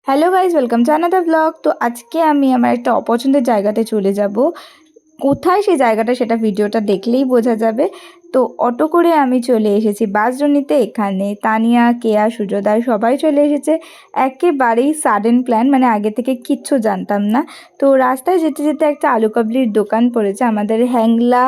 Hello guys, welcome to another blog. তো আজকে আমি আমার একটা অপছন্দের জায়গাতে চলে যাব। কোথায় সেই জায়গাটা সেটা ভিডিওটা দেখলেই বোঝা যাবে। তো অটো করে আমি চলে এসেছি বাসজনিতে। এখানে তানিয়া, কেয়া, সুজোদা সবাই চলে এসেছে। একেবারেই সাডেন প্ল্যান, মানে আগে থেকে কিচ্ছু জানতাম না। তো রাস্তায় যেতে যেতে একটা আলু কাবলির দোকান পড়েছে। আমাদের হ্যাংলা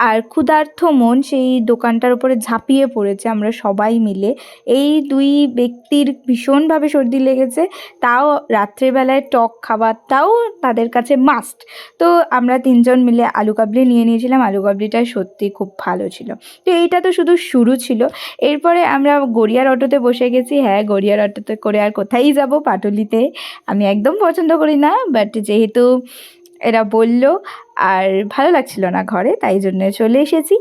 আর ক্ষুধার্ত মন সেই দোকানটার উপরে ঝাঁপিয়ে পড়েছে আমরা সবাই মিলে। এই দুই ব্যক্তির ভীষণভাবে সর্দি লেগেছে, তাও রাত্রেবেলায় টক খাবারটাও তাদের কাছে মাস্ট। তো আমরা তিনজন মিলে আলু কাবলি নিয়ে নিয়েছিলাম। আলু কাবলিটা সত্যি খুব ভালো ছিল। তো এইটা তো শুধু শুরু ছিল। এরপরে আমরা গড়িয়ার অটোতে বসে গেছি। হ্যাঁ, গড়িয়ার অটোতে করে আর কোথায় যাব, পাটুলিতে। আমি একদম পছন্দ করি না, বাট যেহেতু এরা বলল আর ভালো লাগছিল না ঘরে, তাই জন্য চলে এসেছি।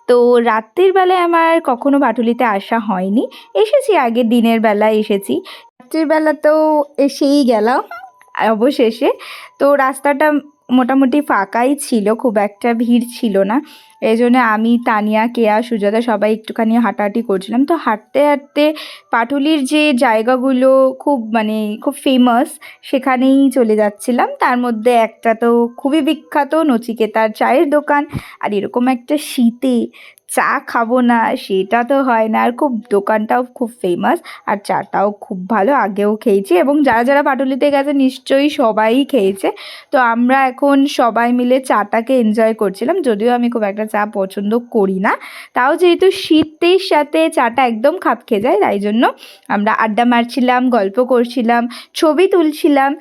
তো রাত্রির বেলায় আমার কখনো পাটুলিতে আসা হয়নি। এসেছি আগের দিনের বেলায় এসেছি, রাত্রির বেলাতেও এসেই গেলাম অবশেষে। তো রাস্তাটা মোটামুটি ফাঁকাই ছিল, খুব একটা ভিড় ছিল না। এই জন্য আমি, তানিয়া, কেয়া, সুজাতা সবাই একটুখানি হাঁটাহাঁটি করছিলাম। তো হাঁটতে হাঁটতে পাটুলির যে জায়গাগুলো খুব ফেমাস, সেখানেই চলে যাচ্ছিলাম। তার মধ্যে একটা তো খুবই বিখ্যাত, নচিকেতার চায়ের দোকান। আর এরকম একটা শীতে চা খাবো না সেটা তো হয় না। আর দোকানটাও খুব ফেমাস, আর চাটাও খুব ভালো। আগেও খেয়েছি এবং যারা যারা পাটুলিতে গেছে নিশ্চয়ই সবাই খেয়েছে। তো আমরা এখন সবাই মিলে চাটাকে এনজয় করছিলাম, যদিও আমি খুব একটা চা পছন্দ করি না। তাও যেহেতু শীতের সাথে চাটা একদম খাপ খেয়ে যায়, তাই জন্য আমরা আড্ডা মারছিলাম, গল্প করছিলাম, ছবি তুলছিলাম।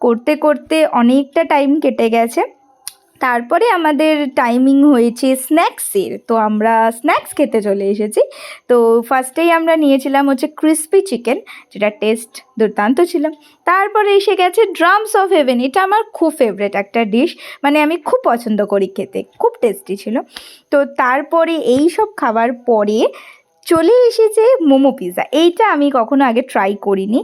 করতে করতে অনেকটা টাইম কেটে গেছে। তারপরে আমাদের টাইমিং হয়েছে স্ন্যাক্সের। তো আমরা স্ন্যাক্স খেতে চলে এসেছি। তো ফার্স্টেই আমরা নিয়েছিলাম হচ্ছে ক্রিসপি চিকেন, যেটা টেস্ট দুর্দান্ত ছিল। তারপরে এসে গেছে ড্রামস অফ হেভেন। এটা আমার খুব ফেভারেট একটা ডিশ, মানে আমি খুব পছন্দ করি খেতে, খুব টেস্টি ছিল। তো তারপরে এই সব খাবার পরে চলে এসেছে মোমো পিৎজা। এইটা আমি কখনো আগে ট্রাই করিনি,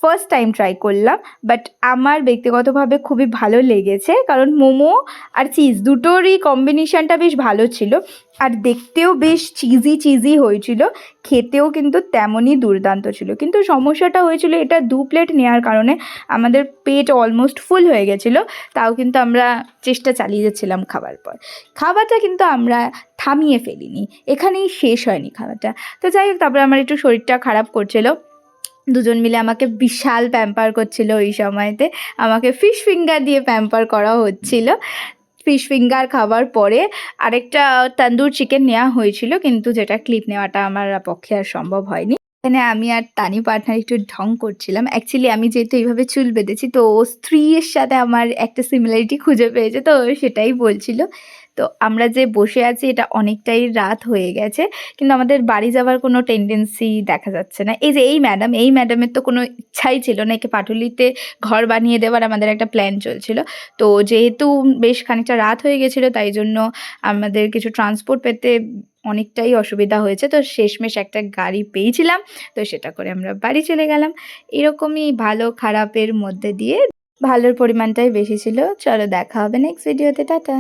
ফার্স্ট টাইম ট্রাই করলাম। বাট আমার ব্যক্তিগতভাবে খুবই ভালো লেগেছে, কারণ মোমো আর চিজ দুটোরই কম্বিনেশানটা বেশ ভালো ছিল। আর দেখতেও বেশ চিজি চিজি হয়েছিল, খেতেও কিন্তু তেমনই দুর্দান্ত ছিল। কিন্তু সমস্যাটা হয়েছিল এটা 2 প্লেট নেওয়ার কারণে আমাদের পেট অলমোস্ট ফুল হয়ে গেছিলো। তাও কিন্তু আমরা চেষ্টা চালিয়ে যাচ্ছিলাম খাবার পর। খাবারটা কিন্তু আমরা থামিয়ে ফেলিনি, এখানেই শেষ হয়নি খাবারটা। তো যাই হোক, তারপরে আমার একটু শরীরটা খারাপ করছিল। দুজন মিলে আমাকে বিশাল প্যাম্পার করছিল ওই সময়তে। আমাকে ফিশ ফিঙ্গার দিয়ে প্যাম্পার করা হচ্ছিল। ফিশ ফিঙ্গার খাবার পরে আরেকটা তন্দুর চিকেন নেওয়া হয়েছিল, কিন্তু যেটা ক্লিপ নেওয়াটা আমার পক্ষে আর সম্ভব হয়নি। এখানে আমি আর তানি পার্টনার একটু ঢং করছিলাম। অ্যাকচুয়ালি আমি যেহেতু এইভাবে চুল বেঁধেছি, তো স্ত্রীর সাথে আমার একটা সিমিলারিটি খুঁজে পেয়েছে, তো সেটাই বলছিল। তো আমরা যে বসে আছি এটা অনেকটাই রাত হয়ে গেছে, কিন্তু আমাদের বাড়ি যাওয়ার কোনো টেন্ডেন্সি দেখা যাচ্ছে না। এই যে এই ম্যাডামের তো কোনো ইচ্ছাই ছিল না, একে পাটুলিতে ঘর বানিয়ে দেওয়ার আমাদের একটা প্ল্যান চলছিল। তো যেহেতু বেশ খানিকটা রাত হয়ে গেছিলো, তাই জন্য আমাদের কিছু ট্রান্সপোর্ট পেতে অনেকটাই অসুবিধা হয়েছে। তো শেষমেশ একটা গাড়ি পেয়েছিলাম, তো সেটা করে আমরা বাড়ি চলে গেলাম। এরকমই ভালো খারাপের মধ্যে দিয়ে ভালোর পরিমাণটাই বেশি ছিল। চলো, দেখা হবে নেক্সট ভিডিওতে। টাটা।